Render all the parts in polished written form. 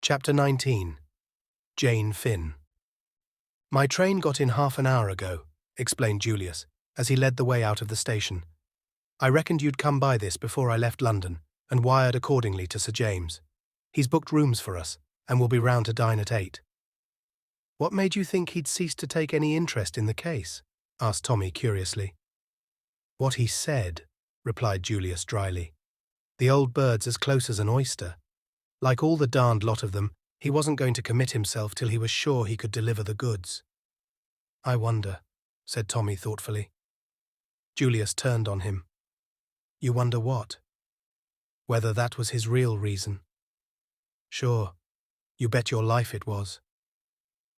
Chapter 19. Jane Finn. "My train got in half an hour ago," explained Julius, as he led the way out of the station. "I reckoned you'd come by this before I left London, and wired accordingly to Sir James. He's booked rooms for us, and will be round to dine at 8. "What made you think he'd ceased to take any interest in the case?" asked Tommy curiously. "What he said," replied Julius dryly. "The old bird's as close as an oyster. Like all the darned lot of them, he wasn't going to commit himself till he was sure he could deliver the goods." "I wonder," said Tommy thoughtfully. Julius turned on him. "You wonder what?" "Whether that was his real reason." "Sure. You bet your life it was."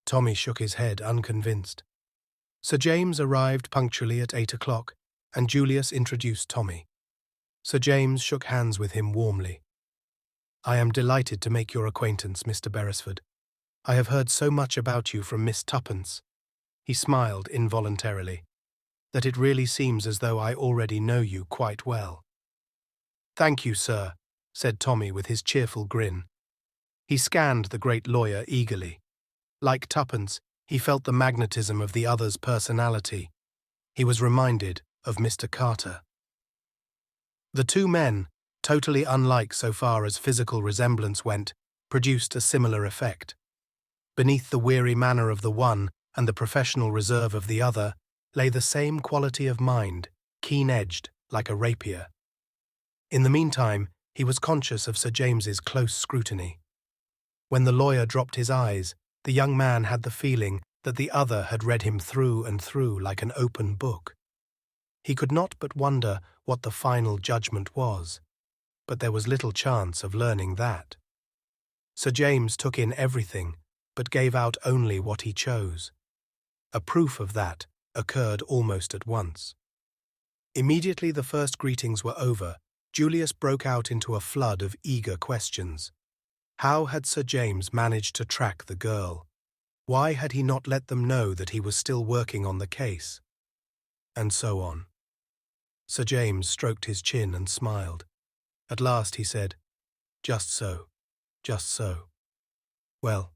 Tommy shook his head, unconvinced. Sir James arrived punctually at 8 o'clock, and Julius introduced Tommy. Sir James shook hands with him warmly. "I am delighted to make your acquaintance, Mr. Beresford. I have heard so much about you from Miss Tuppence," he smiled involuntarily, "that it really seems as though I already know you quite well." "Thank you, sir," said Tommy with his cheerful grin. He scanned the great lawyer eagerly. Like Tuppence, he felt the magnetism of the other's personality. He was reminded of Mr. Carter. The two men, totally unlike so far as physical resemblance went, produced a similar effect. Beneath the weary manner of the one and the professional reserve of the other lay the same quality of mind, keen-edged like a rapier. In the meantime, he was conscious of Sir James's close scrutiny. When the lawyer dropped his eyes, the young man had the feeling that the other had read him through and through like an open book. He could not but wonder what the final judgment was, but there was little chance of learning that. Sir James took in everything, but gave out only what he chose. A proof of that occurred almost at once. Immediately the first greetings were over, Julius broke out into a flood of eager questions. How had Sir James managed to track the girl? Why had he not let them know that he was still working on the case? And so on. Sir James stroked his chin and smiled. At last he said, "Just so, just so. Well,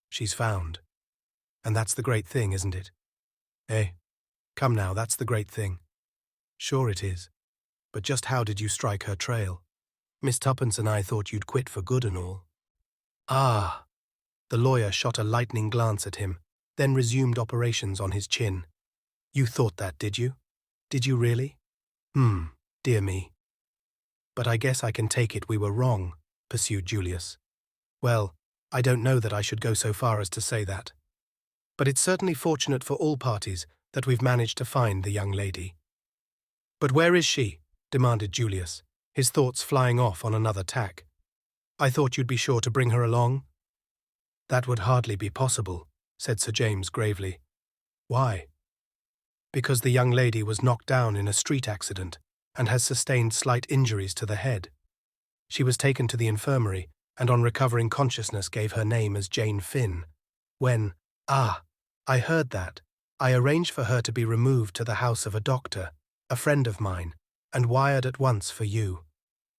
she's found. And that's the great thing, isn't it? Eh? Come now, that's the great thing." "Sure it is. But just how did you strike her trail? Miss Tuppence and I thought you'd quit for good and all." "Ah!" The lawyer shot a lightning glance at him, then resumed operations on his chin. "You thought that, did you? Did you really? Dear me. But I guess I can take it we were wrong," pursued Julius. "Well, I don't know that I should go so far as to say that. But it's certainly fortunate for all parties that we've managed to find the young lady." "But where is she?" demanded Julius, his thoughts flying off on another tack. "I thought you'd be sure to bring her along." "That would hardly be possible," said Sir James gravely. "Why?" "Because the young lady was knocked down in a street accident and has sustained slight injuries to the head. She was taken to the infirmary and on recovering consciousness gave her name as Jane Finn. When, I heard that, I arranged for her to be removed to the house of a doctor, a friend of mine, and wired at once for you.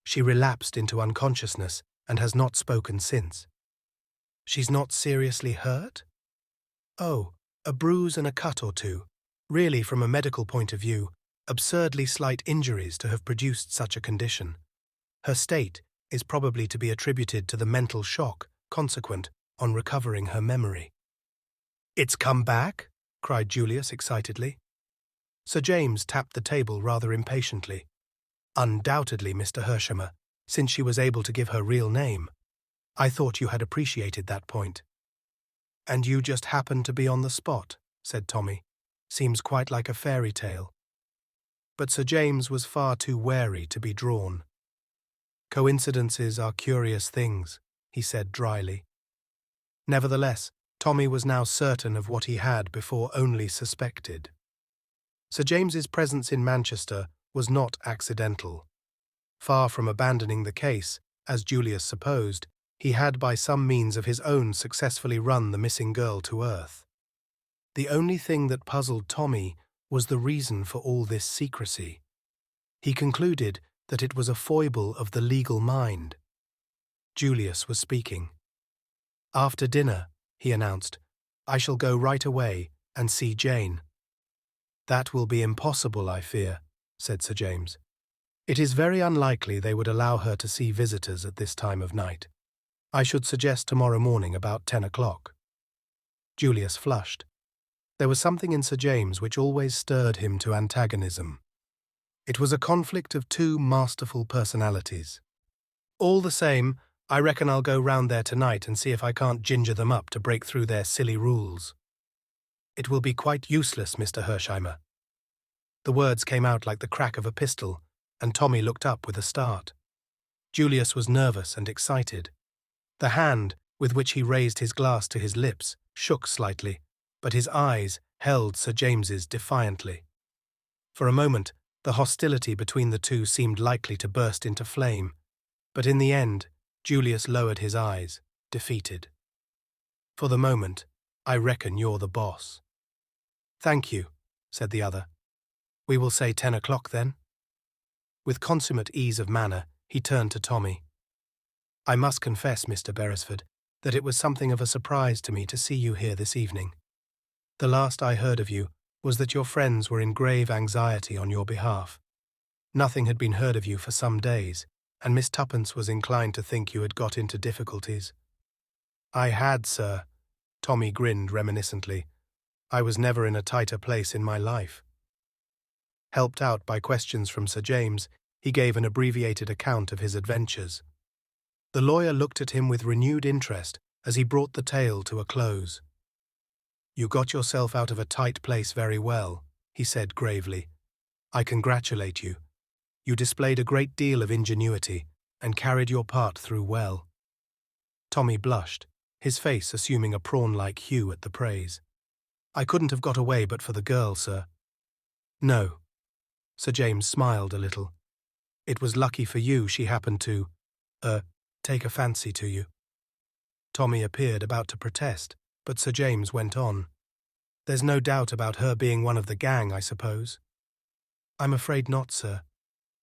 She relapsed into unconsciousness and has not spoken since." "She's not seriously hurt?" "Oh, a bruise and a cut or two. Really, from a medical point of view, absurdly slight injuries to have produced such a condition. Her state is probably to be attributed to the mental shock consequent on recovering her memory." "It's come back?" cried Julius excitedly. Sir James tapped the table rather impatiently. "Undoubtedly, Mr. Hersheimer, since she was able to give her real name. I thought you had appreciated that point." "And you just happened to be on the spot," said Tommy. "Seems quite like a fairy tale." But Sir James was far too wary to be drawn. "Coincidences are curious things," he said dryly. Nevertheless, Tommy was now certain of what he had before only suspected. Sir James's presence in Manchester was not accidental. Far from abandoning the case, as Julius supposed, he had by some means of his own successfully run the missing girl to earth. The only thing that puzzled Tommy was the reason for all this secrecy. He concluded that it was a foible of the legal mind. Julius was speaking. After dinner, he announced, I shall go right away and see Jane. That will be impossible, I fear, said Sir James. It is very unlikely they would allow her to see visitors at this time of night. I should suggest tomorrow morning about 10 o'clock. Julius flushed. There was something in Sir James which always stirred him to antagonism. It was a conflict of two masterful personalities. All the same, I reckon I'll go round there tonight and see if I can't ginger them up to break through their silly rules. It will be quite useless, Mr. Hersheimer. The words came out like the crack of a pistol, and Tommy looked up with a start. Julius was nervous and excited. The hand, with which he raised his glass to his lips, shook slightly, but his eyes held Sir James's defiantly. For a moment, the hostility between the two seemed likely to burst into flame, but in the end, Julius lowered his eyes, defeated. For the moment, I reckon you're the boss. Thank you, said the other. We will say 10 o'clock then. With consummate ease of manner, he turned to Tommy. I must confess, Mr. Beresford, that it was something of a surprise to me to see you here this evening. The last I heard of you was that your friends were in grave anxiety on your behalf. Nothing had been heard of you for some days, and Miss Tuppence was inclined to think you had got into difficulties. I had, sir. Tommy grinned reminiscently. I was never in a tighter place in my life. Helped out by questions from Sir James, he gave an abbreviated account of his adventures. The lawyer looked at him with renewed interest as he brought the tale to a close. You got yourself out of a tight place very well, he said gravely. I congratulate you. You displayed a great deal of ingenuity and carried your part through well. Tommy blushed, his face assuming a prawn-like hue at the praise. I couldn't have got away but for the girl, sir. No. Sir James smiled a little. It was lucky for you she happened to, take a fancy to you. Tommy appeared about to protest, but Sir James went on. There's no doubt about her being one of the gang, I suppose. I'm afraid not, sir.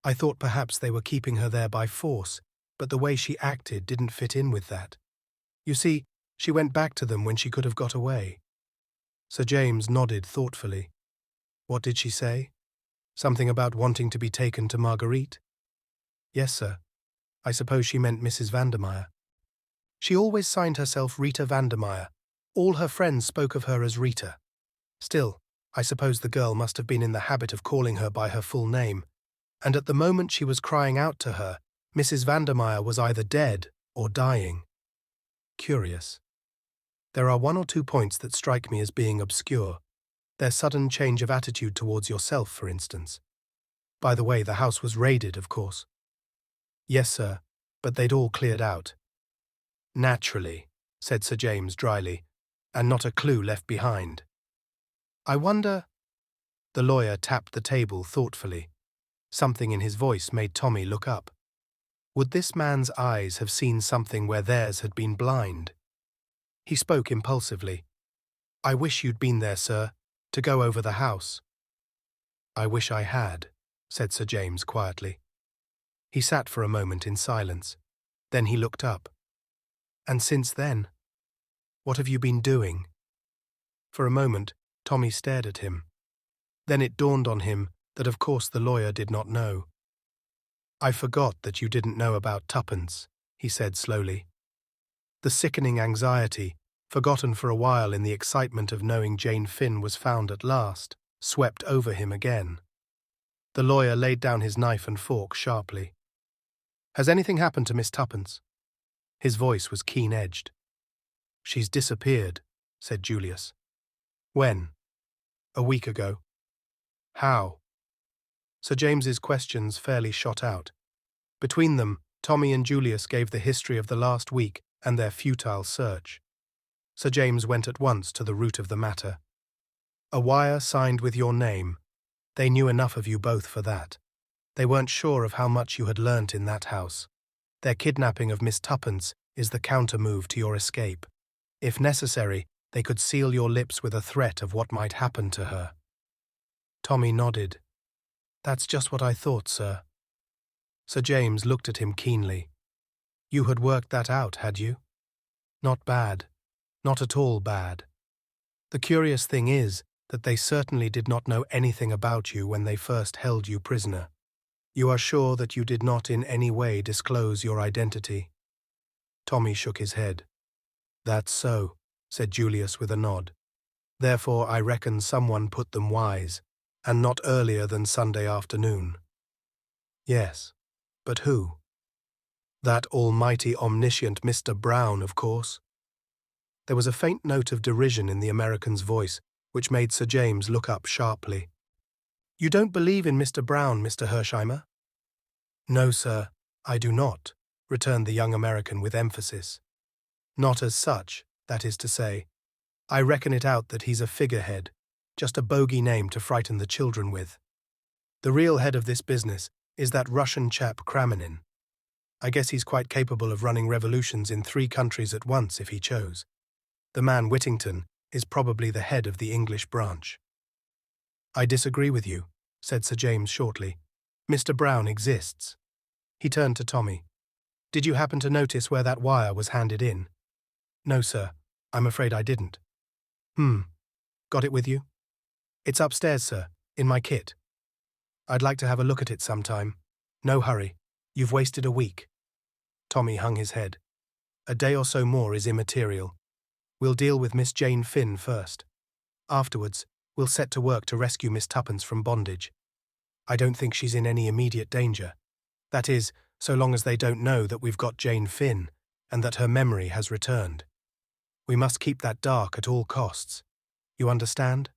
I thought perhaps they were keeping her there by force, but the way she acted didn't fit in with that. You see, she went back to them when she could have got away. Sir James nodded thoughtfully. What did she say? Something about wanting to be taken to Marguerite? Yes, sir. I suppose she meant Mrs. Vandermeyer. She always signed herself Rita Vandermeyer. All her friends spoke of her as Rita. Still, I suppose the girl must have been in the habit of calling her by her full name, and at the moment she was crying out to her, Mrs. Vandermeyer was either dead or dying. Curious. There are one or two points that strike me as being obscure. Their sudden change of attitude towards yourself, for instance. By the way, the house was raided, of course. Yes, sir, but they'd all cleared out. Naturally, said Sir James dryly, and not a clue left behind. I wonder... The lawyer tapped the table thoughtfully. Something in his voice made Tommy look up. Would this man's eyes have seen something where theirs had been blind? He spoke impulsively. I wish you'd been there, sir, to go over the house. I wish I had, said Sir James quietly. He sat for a moment in silence. Then he looked up. And since then? What have you been doing? For a moment, Tommy stared at him. Then it dawned on him that of course the lawyer did not know. I forgot that you didn't know about Tuppence, he said slowly. The sickening anxiety, forgotten for a while in the excitement of knowing Jane Finn was found at last, swept over him again. The lawyer laid down his knife and fork sharply. Has anything happened to Miss Tuppence? His voice was keen-edged. She's disappeared, said Julius. When? A week ago. How? Sir James's questions fairly shot out. Between them, Tommy and Julius gave the history of the last week and their futile search. Sir James went at once to the root of the matter. A wire signed with your name. They knew enough of you both for that. They weren't sure of how much you had learnt in that house. Their kidnapping of Miss Tuppence is the counter-move to your escape. If necessary, they could seal your lips with a threat of what might happen to her. Tommy nodded. That's just what I thought, sir. Sir James looked at him keenly. You had worked that out, had you? Not bad. Not at all bad. The curious thing is that they certainly did not know anything about you when they first held you prisoner. You are sure that you did not in any way disclose your identity?" Tommy shook his head. "That's so," said Julius with a nod. "Therefore I reckon someone put them wise, and not earlier than Sunday afternoon." "Yes, but who?" "That almighty omniscient Mr. Brown, of course." There was a faint note of derision in the American's voice, which made Sir James look up sharply. "You don't believe in Mr. Brown, Mr. Hersheimer?" "No, sir, I do not," returned the young American with emphasis. "Not as such, that is to say. I reckon it out that he's a figurehead, just a bogey name to frighten the children with. The real head of this business is that Russian chap Kramenin. I guess he's quite capable of running revolutions in 3 countries at once if he chose. The man Whittington is probably the head of the English branch." "I disagree with you," said Sir James shortly. "Mr. Brown exists." He turned to Tommy. "Did you happen to notice where that wire was handed in?" "No, sir. I'm afraid I didn't." Got it with you?" "It's upstairs, sir, in my kit." "I'd like to have a look at it sometime." "No hurry. You've wasted a week." Tommy hung his head. "A day or so more is immaterial. We'll deal with Miss Jane Finn first. Afterwards, we'll set to work to rescue Miss Tuppence from bondage. I don't think she's in any immediate danger. That is, so long as they don't know that we've got Jane Finn and that her memory has returned. We must keep that dark at all costs. You understand?"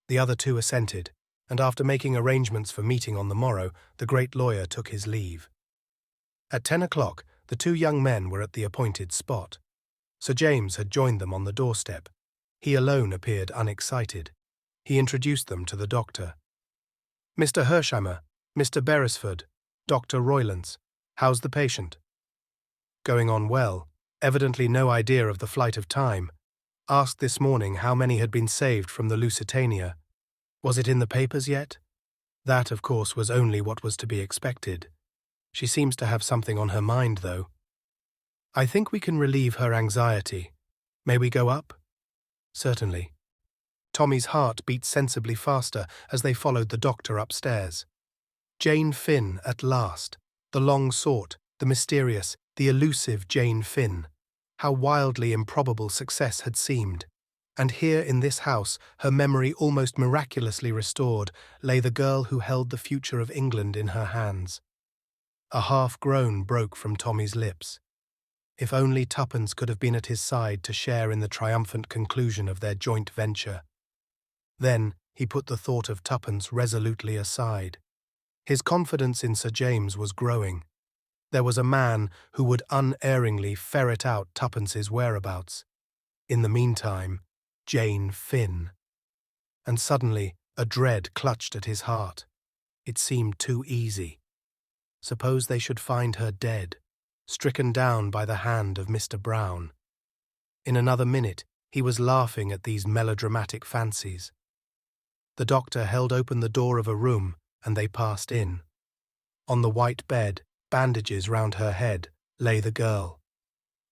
The other 2 assented, and after making arrangements for meeting on the morrow, the great lawyer took his leave. At 10 o'clock, the 2 young men were at the appointed spot. Sir James had joined them on the doorstep. He alone appeared unexcited. He introduced them to the doctor. "Mr. Hersheimer, Mr. Beresford, Dr. Roylance. How's the patient?" "Going on well. Evidently no idea of the flight of time. Asked this morning how many had been saved from the Lusitania. Was it in the papers yet?" That, of course, was only what was to be expected. "She seems to have something on her mind, though." "I think we can relieve her anxiety. May we go up?" "Certainly." Tommy's heart beat sensibly faster as they followed the doctor upstairs. Jane Finn at last. The long-sought, the mysterious, the elusive Jane Finn. How wildly improbable success had seemed. And here in this house, her memory almost miraculously restored, lay the girl who held the future of England in her hands. A half-groan broke from Tommy's lips. If only Tuppence could have been at his side to share in the triumphant conclusion of their joint venture. Then he put the thought of Tuppence resolutely aside. His confidence in Sir James was growing. There was a man who would unerringly ferret out Tuppence's whereabouts. In the meantime, Jane Finn. And suddenly a dread clutched at his heart. It seemed too easy. Suppose they should find her dead, stricken down by the hand of Mr. Brown. In another minute, he was laughing at these melodramatic fancies. The doctor held open the door of a room, and they passed in. On the white bed, bandages round her head, lay the girl.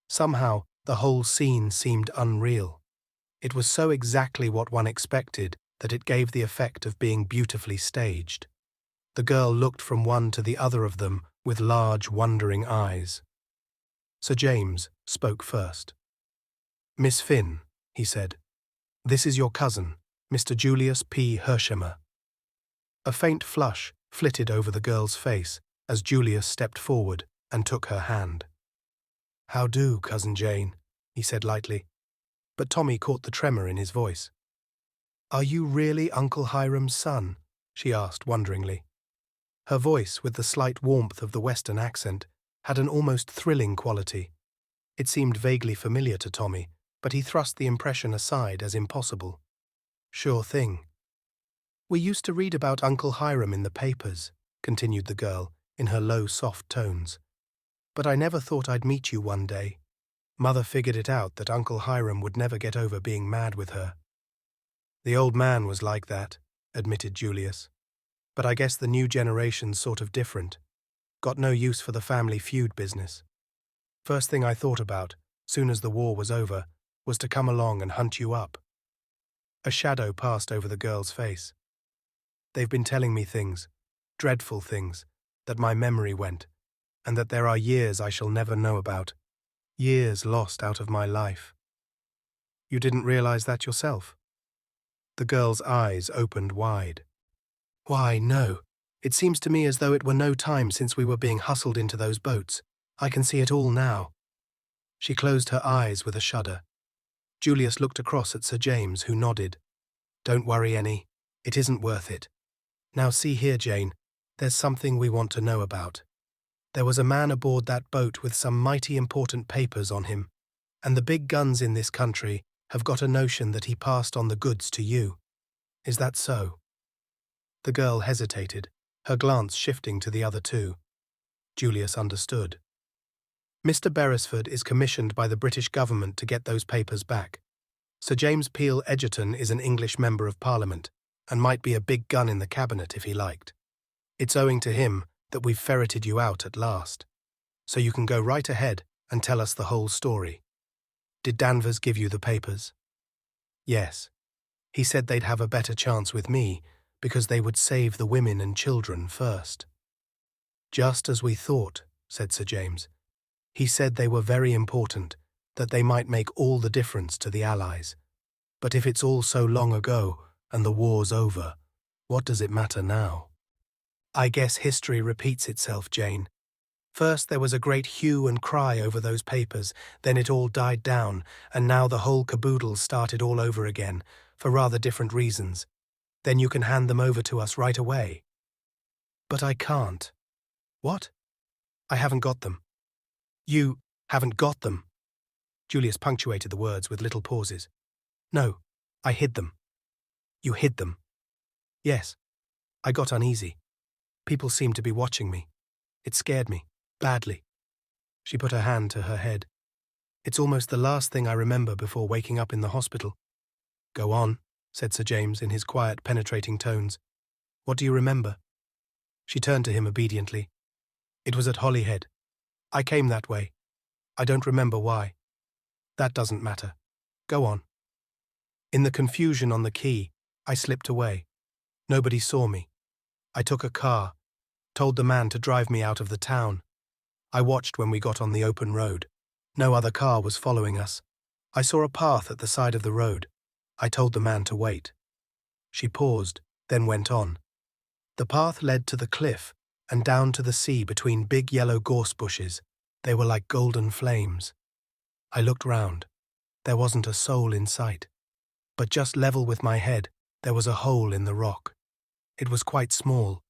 Somehow, the whole scene seemed unreal. It was so exactly what one expected that it gave the effect of being beautifully staged. The girl looked from one to the other of them with large, wondering eyes. Sir James spoke first. "Miss Finn," he said, "this is your cousin, Mr. Julius P. Hersheimer." A faint flush flitted over the girl's face as Julius stepped forward and took her hand. "How do, Cousin Jane?" he said lightly. But Tommy caught the tremor in his voice. "Are you really Uncle Hiram's son?" she asked wonderingly. Her voice, with the slight warmth of the Western accent, had an almost thrilling quality. It seemed vaguely familiar to Tommy, but he thrust the impression aside as impossible. "Sure thing." "We used to read about Uncle Hiram in the papers," continued the girl, in her low, soft tones. "But I never thought I'd meet you one day. Mother figured it out that Uncle Hiram would never get over being mad with her." "The old man was like that," admitted Julius. "But I guess the new generation's sort of different. Got no use for the family feud business. First thing I thought about soon as the war was over, was to come along and hunt you up. A shadow passed over the girl's face. They've been telling me things, dreadful things, that my memory went, and that there are years I shall never know about, years lost out of my life. You didn't realize that yourself? The girl's eyes opened wide. Why, no. It seems to me as though it were no time since we were being hustled into those boats. I can see it all now. She closed her eyes with a shudder. Julius looked across at Sir James, who nodded. Don't worry, Annie. It isn't worth it. Now see here, Jane. There's something we want to know about. There was a man aboard that boat with some mighty important papers on him, and the big guns in this country have got a notion that he passed on the goods to you. Is that so? The girl hesitated, her glance shifting to the other two. Julius understood. Mr. Beresford is commissioned by the British government to get those papers back. Sir James Peel Egerton is an English member of Parliament, and might be a big gun in the cabinet if he liked. It's owing to him that we've ferreted you out at last. So you can go right ahead and tell us the whole story. Did Danvers give you the papers? Yes. He said they'd have a better chance with me, because they would save the women and children first. Just as we thought, said Sir James. He said they were very important, that they might make all the difference to the Allies. But if it's all so long ago, and the war's over, what does it matter now? I guess history repeats itself, Jane. First there was a great hue and cry over those papers, then it all died down, and now the whole caboodle started all over again, for rather different reasons. Then you can hand them over to us right away. But I can't. What? I haven't got them. You haven't got them. Julius punctuated the words with little pauses. No, I hid them. You hid them. Yes. I got uneasy. People seemed to be watching me. It scared me, badly. She put her hand to her head. It's almost the last thing I remember before waking up in the hospital. Go on, said Sir James in his quiet, penetrating tones. What do you remember? She turned to him obediently. It was at Holyhead. I came that way. I don't remember why. That doesn't matter. Go on. In the confusion on the quay, I slipped away. Nobody saw me. I took a car, told the man to drive me out of the town. I watched when we got on the open road. No other car was following us. I saw a path at the side of the road. I told the man to wait. She paused, then went on. The path led to the cliff and down to the sea between big yellow gorse bushes. They were like golden flames. I looked round. There wasn't a soul in sight. But just level with my head, there was a hole in the rock. It was quite small.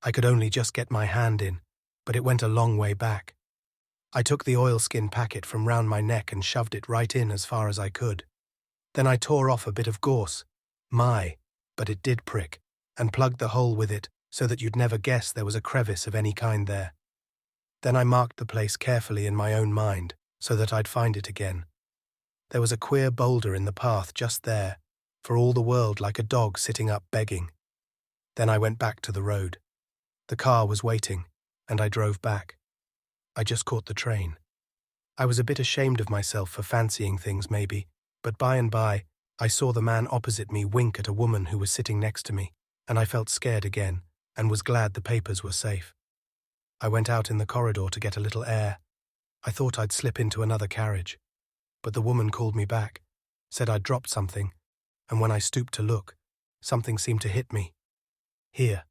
I could only just get my hand in, but it went a long way back. I took the oilskin packet from round my neck and shoved it right in as far as I could. Then I tore off a bit of gorse. But it did prick, and plugged the hole with it so that you'd never guess there was a crevice of any kind there. Then I marked the place carefully in my own mind so that I'd find it again. There was a queer boulder in the path just there, for all the world like a dog sitting up begging. Then I went back to the road. The car was waiting, and I drove back. I just caught the train. I was a bit ashamed of myself for fancying things, maybe, but by and by, I saw the man opposite me wink at a woman who was sitting next to me, and I felt scared again, and was glad the papers were safe. I went out in the corridor to get a little air. I thought I'd slip into another carriage, but the woman called me back, said I'd dropped something, and when I stooped to look, something seemed to hit me. Here.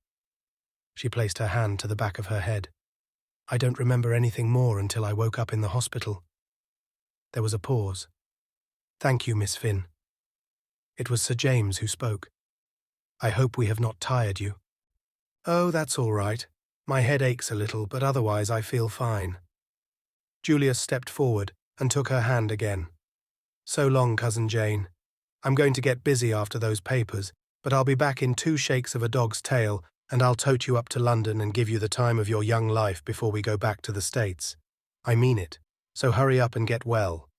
She placed her hand to the back of her head. I don't remember anything more until I woke up in the hospital. There was a pause. Thank you, Miss Finn. It was Sir James who spoke. I hope we have not tired you. Oh, that's all right. My head aches a little, but otherwise I feel fine. Julius stepped forward and took her hand again. So long, Cousin Jane. I'm going to get busy after those papers, but I'll be back in 2 shakes of a dog's tail, and I'll tote you up to London and give you the time of your young life before we go back to the States. I mean it, so hurry up and get well.